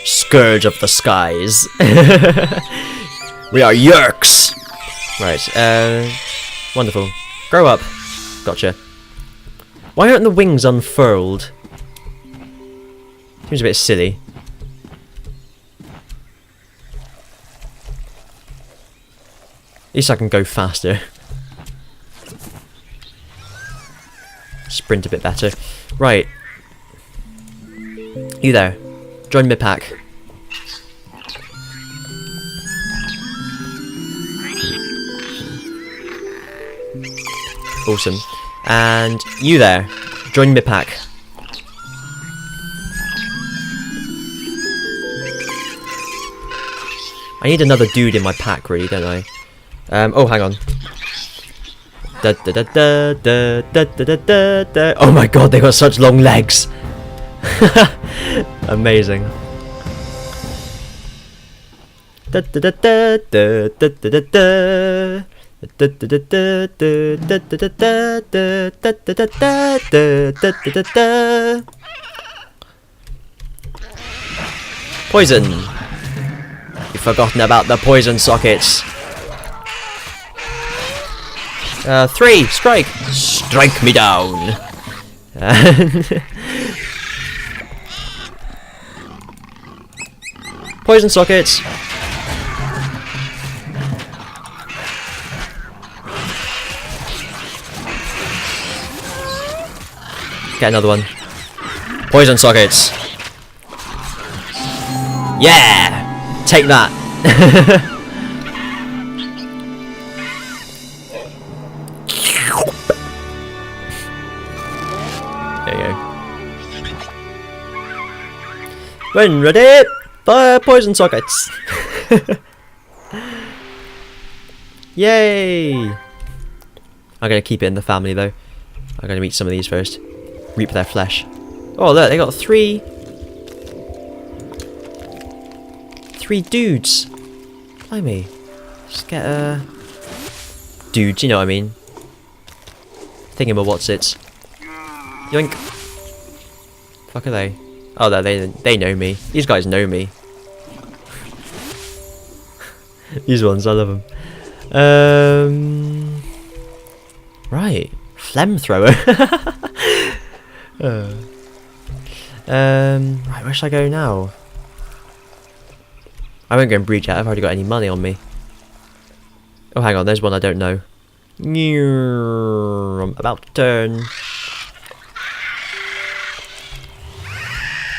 Scourge of the skies. We are Yerks! Right, wonderful. Grow up. Gotcha. Why aren't the wings unfurled? Seems a bit silly. At least I can go faster. Sprint a bit better. Right. You there. Join my pack. Awesome. And you there. Join my pack. I need another dude in my pack, really, don't I? Oh, hang on. Da, da, da, da, da, da, da, da, da. Oh my god, they got such long legs. Amazing. Da, da, da, da, da, da, da, da. Poison. You've forgotten about the poison sockets. 3. Strike. Strike me down. Poison sockets. Get another one. Poison sockets. Yeah! Take that. There you go. When ready, fire poison sockets. Yay! I'm gonna keep it in the family though. I'm gonna meet some of these first. Reap their flesh. Oh look, they got 3 dudes. Blimey. Just get dudes, you know what I mean. Thingamawhatsits. Yoink. Fuck are they? Oh, they know me. These guys know me. These ones, I love them. Right. Flamethrower. Right, where should I go now? I won't go and breach yet, I've already got any money on me. Oh, hang on, there's one I don't know. I'm about to turn.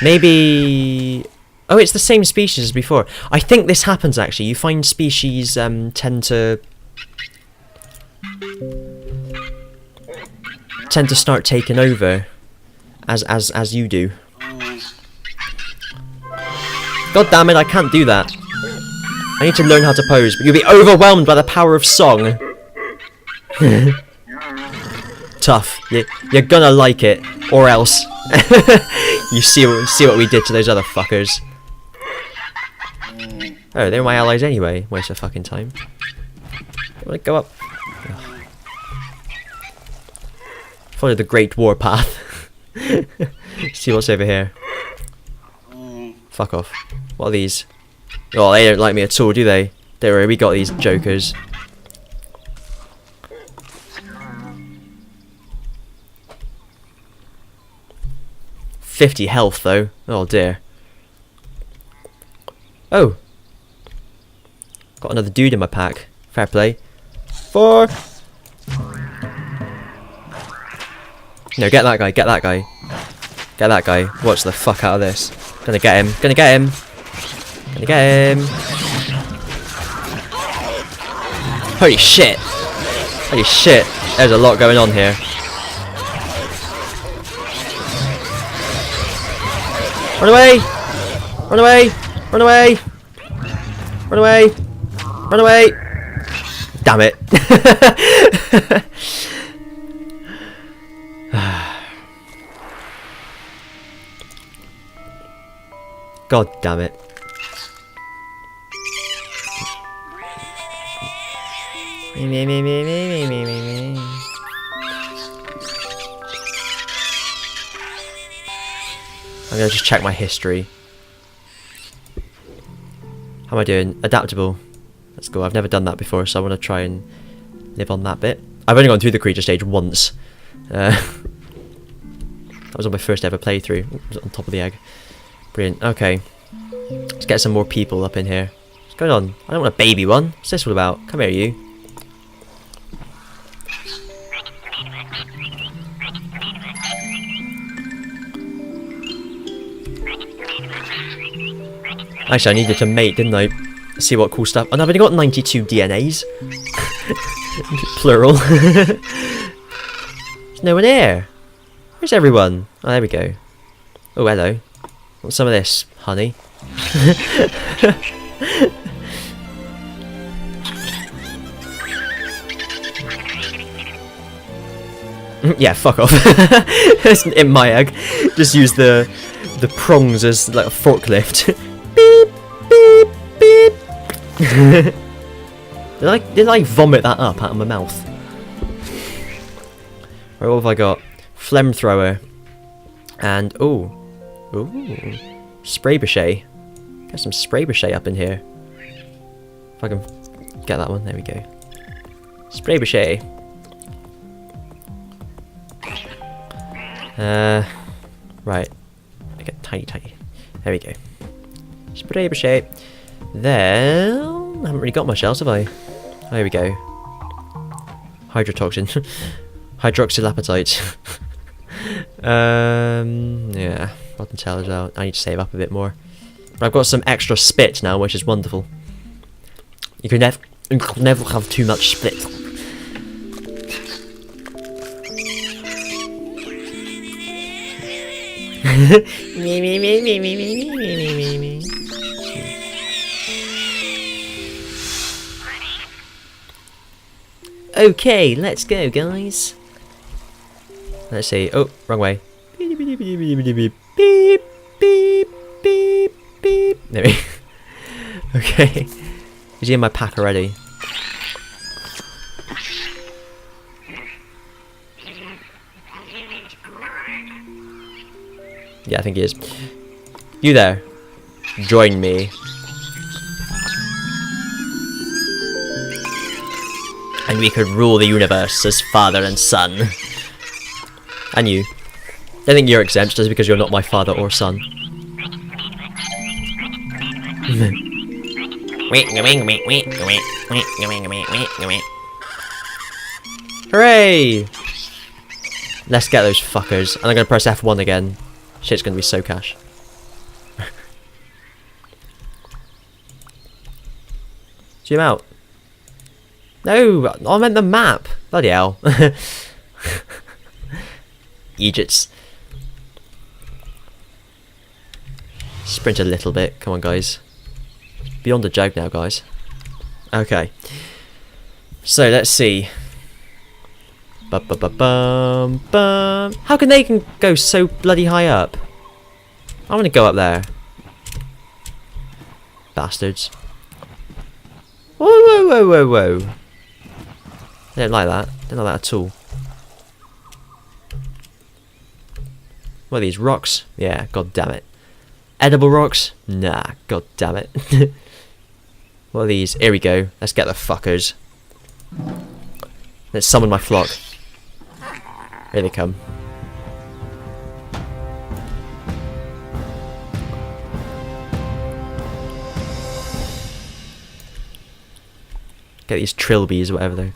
Maybe... Oh, it's the same species as before. I think this happens, actually. You find species tend to start taking over as you do. God damn it, I can't do that. I need to learn how to pose, but you'll be overwhelmed by the power of song. Tough. You're gonna like it, or else. You see what we did to those other fuckers. Oh, they were my allies anyway. Waste of fucking time. I wanna go up. Ugh. Follow the Great War path. See what's over here. Fuck off. What are these? Oh, they don't like me at all, do they? Don't worry, we got these jokers. $50 health though. Oh dear. Oh. Got another dude in my pack. Fair play. 4. No, get that guy, get that guy. Get that guy. Watch the fuck out of this. Gonna get him. Gonna get him. Gonna get him. Holy shit. Holy shit. There's a lot going on here. Run away! Run away! Run away! Run away! Run away! Damn it. God damn it. I'm gonna just check my history. How am I doing? Adaptable. Let's go. I've never done that before, so I want to try and live on that bit. I've only gone through the creature stage once. That was on my first ever playthrough. It was on top of the egg. Brilliant. Okay. Let's get some more people up in here. What's going on? I don't want a baby one. What's this all about? Come here, you. Actually, I needed to mate, didn't I? See what cool stuff. Oh, no, I've only got 92 DNAs. Plural. There's no one here. Where's everyone? Oh, there we go. Oh, hello. Want some of this, honey? Yeah, fuck off. It's in my egg. Just use the prongs as like a forklift. Beep, beep, beep. Did I vomit that up out of my mouth? Right, what have I got? Flamethrower. And ooh, spray bouchet. Got some spray bouchet up in here. If I can get that one, there we go. Spray bouchet. Right. I get tiny. There we go. Spray bouchet. Then I haven't really got much else, have I? Oh, here we go. Hydrotoxin. Hydroxylapatite. Yeah. Rotten tail as well. I need to save up a bit more. But I've got some extra spit now, which is wonderful. You can never have too much spit. Okay, let's go, guys. Let's see. Oh, wrong way. Beep, beep, beep, beep, beep, beep, beep, beep, beep. There we go. Okay. Is he in my pack already? Yeah, I think he is. You there. Join me. And we could rule the universe as father and son. And you. I think you're exempt just because you're not my father or son. Hooray! Let's get those fuckers. And I'm gonna press F1 again. Shit's gonna be so cash. Zoom out. No, I meant the map. Bloody hell. Egypts. Sprint a little bit. Come on, guys. Beyond the joke now, guys. Okay. So, let's see. Bum. How can they go so bloody high up? I want to go up there. Bastards. Whoa. I don't like that. I don't like that at all. What are these, rocks? Yeah, god damn it. Edible rocks? Nah, god damn it. What are these? Here we go. Let's get the fuckers. Let's summon my flock. Here they come. Get these trilbies or whatever though.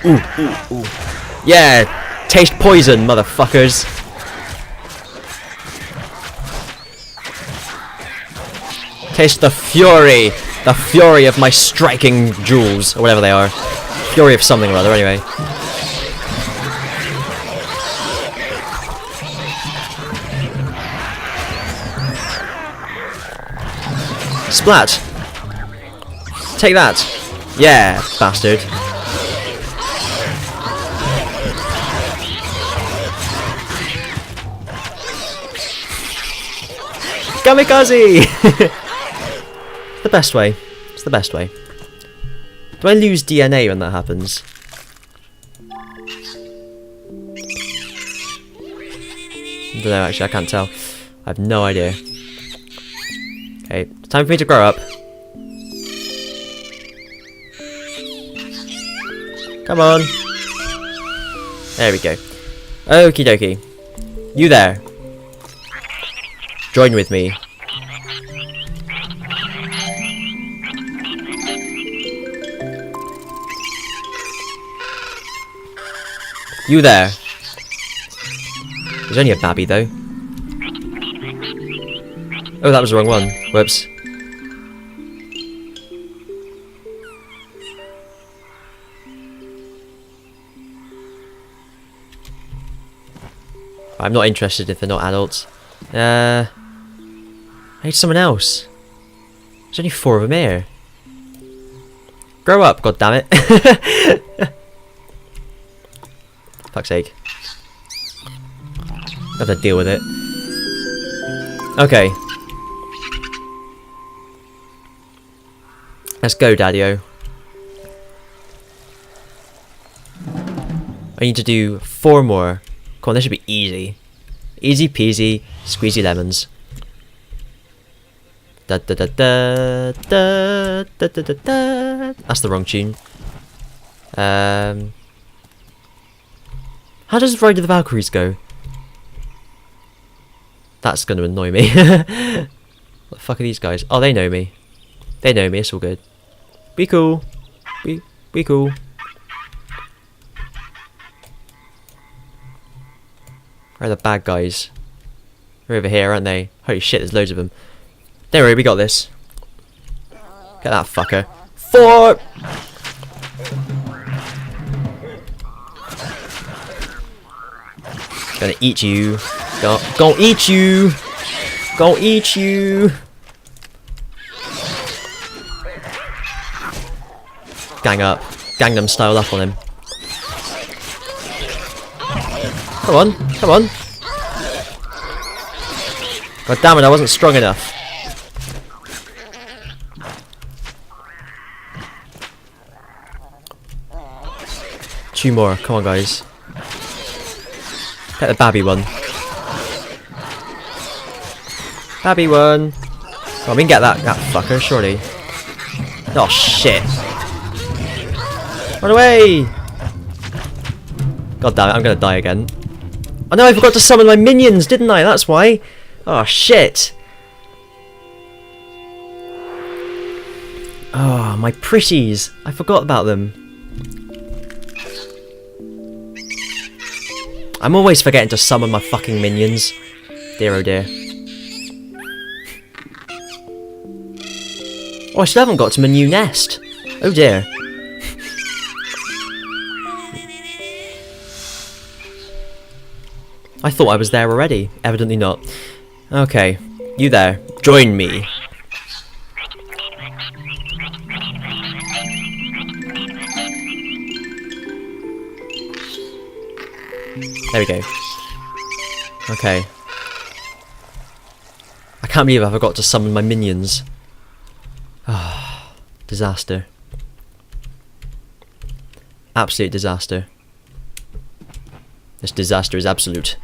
Ooh. Yeah, taste poison, motherfuckers. Taste the fury of my striking jewels, or whatever they are. Fury of something or other, anyway. Splat! Take that! Yeah, bastard. Kamikaze! The best way. It's the best way. Do I lose DNA when that happens? I don't know, actually, I can't tell. I have no idea. Okay, time for me to grow up. Come on. There we go. Okie dokie. You there. Join with me. You there. There's only a babby though. Oh, that was the wrong one. Whoops. I'm not interested if they're not adults. I need someone else. There's only 4 of them here. Grow up, goddammit. Fuck's sake. I have to deal with it. Okay. Let's go, Daddy-o. I need to do 4 more. Come on, this should be easy. Easy peasy, squeezy lemons. Da da da da da da da da da. That's the wrong tune. How does Ride of the Valkyries go? That's gonna annoy me. What the fuck are these guys? Oh, they know me. They know me, it's all good. Be cool. Be cool. Where are the bad guys? They're over here, aren't they? Holy shit, there's loads of them. Don't worry, we got this. Get that fucker. 4! Gonna eat you. Gonna eat you. Gonna eat you. Gang up. Gangnam style up on him. Come on, come on. God damn it, I wasn't strong enough. Two more, come on guys. Get the babby one. Babby one. Oh, we can get that fucker, surely. Oh shit. Run away! God damn it, I'm gonna die again. Oh no, I forgot to summon my minions, didn't I? That's why. Oh shit. Oh, my pretties. I forgot about them. I'm always forgetting to summon my fucking minions. Dear oh dear. Oh, I still haven't got to my new nest. Oh dear. I thought I was there already. Evidently not. Okay. You there. Join me. There we go. Okay. I can't believe I forgot to summon my minions. Ah, disaster. Absolute disaster. This disaster is absolute.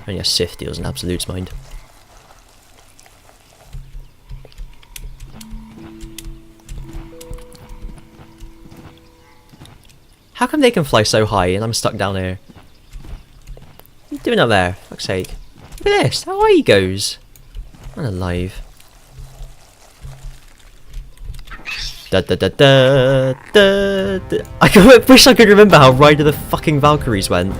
Only a Sith deals in absolutes, mind. How come they can fly so high and I'm stuck down here? What are you doing up there? Fuck's sake. Look at this, how high he goes. I'm alive. Da da da da da da. I wish I could remember how Ride of the fucking Valkyries went.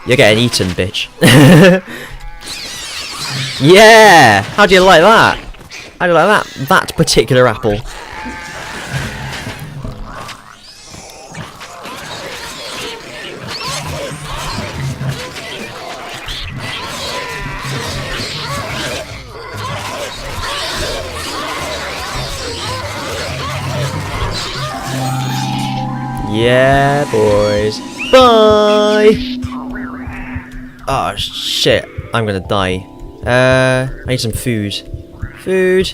You're getting eaten, bitch. Yeah! How do you like that? How do you like that? That particular apple. Yeah, boys. Bye! Oh shit, I'm gonna die. I need some food. Food.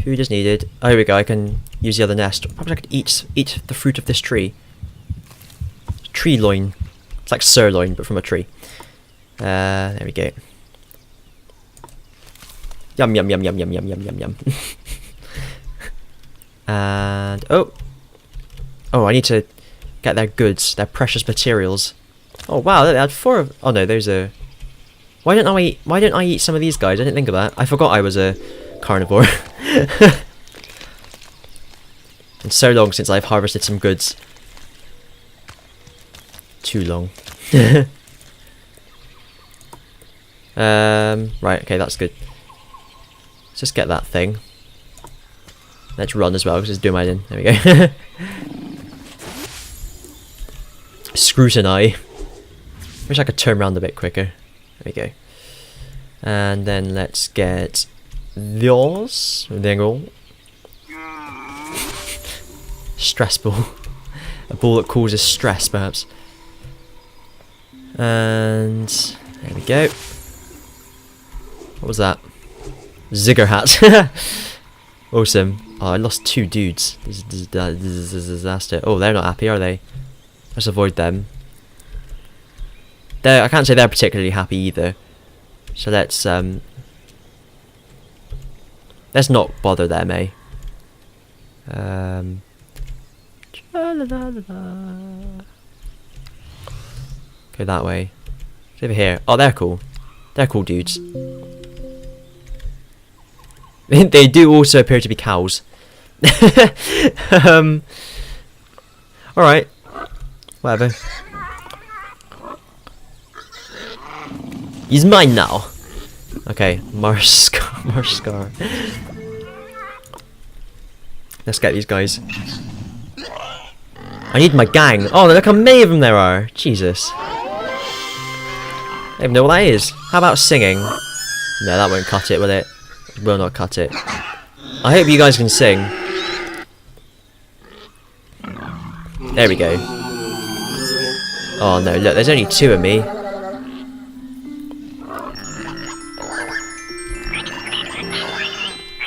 Food is needed. Oh, here we go. I can use the other nest. Perhaps I could eat the fruit of this tree. Tree loin. It's like sirloin, but from a tree. There we go. Yum yum yum yum yum yum yum yum yum. And oh, I need to get their goods, their precious materials. Oh wow, they had 4 of. Oh no, those are. Why didn't I eat some of these guys? I didn't think of that. I forgot I was a carnivore. It's so long since I've harvested some goods. Too long. Right, okay, that's good. Let's just get that thing. Let's run as well, because it's doing my in. There we go. Scrutiny. Wish I could turn around a bit quicker. There we go. And then let's get those. There you go. Stress ball. A ball that causes stress, perhaps. And there we go. What was that? Zigger hat. Awesome. Oh, I lost 2 dudes. This is a disaster. Oh, they're not happy, are they? Let's avoid them. I can't say they're particularly happy either. So let's not bother them, eh? Go that way. It's over here. Oh, they're cool. They're cool dudes. They do also appear to be cows. Alright. Whatever. He's mine now. Okay, Marskar. Let's get these guys. I need my gang. Oh, look how many of them there are. Jesus. I don't even know what that is. How about singing? No, that won't cut it, will it? It will not cut it. I hope you guys can sing. There we go. Oh no, look, there's only 2 of me.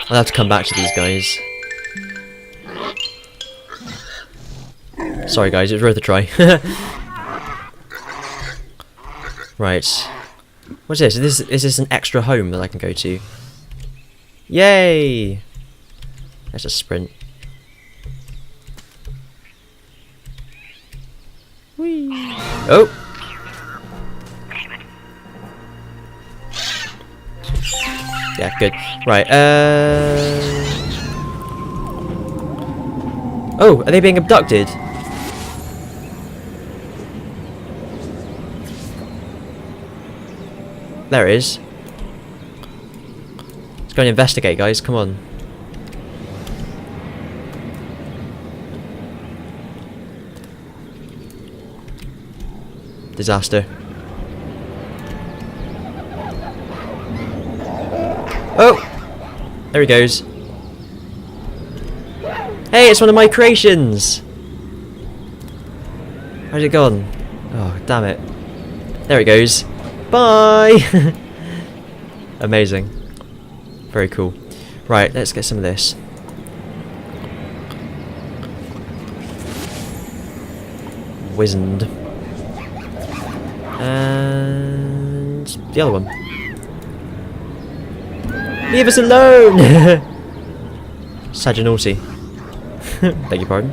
I'll have to come back to these guys. Sorry guys, it was worth a try. Right. What's this? Is this an extra home that I can go to? Yay! Let's just sprint. Whee! Oh! Yeah, good. Right, oh, are they being abducted? There it is. Let's go and investigate, guys. Come on. Disaster. Oh! There he goes. Hey, it's one of my creations! How's it gone? Oh, damn it. There it goes. Bye! Amazing. Very cool. Right, let's get some of this. Wizened. And the other one. Leave us alone! Saginaughty. Beg your pardon.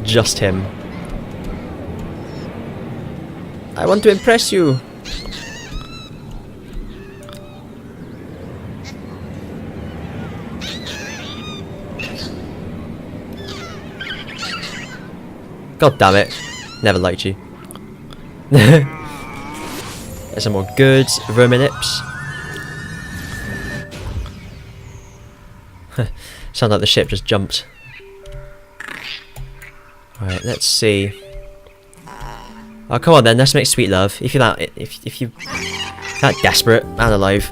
Just him. I want to impress you. God damn it. Never liked you. There's some more goods. Verminips. Sound like the ship just jumped. Right, let's see. Oh, come on then, let's make sweet love. If you're that, if you're that desperate and alive.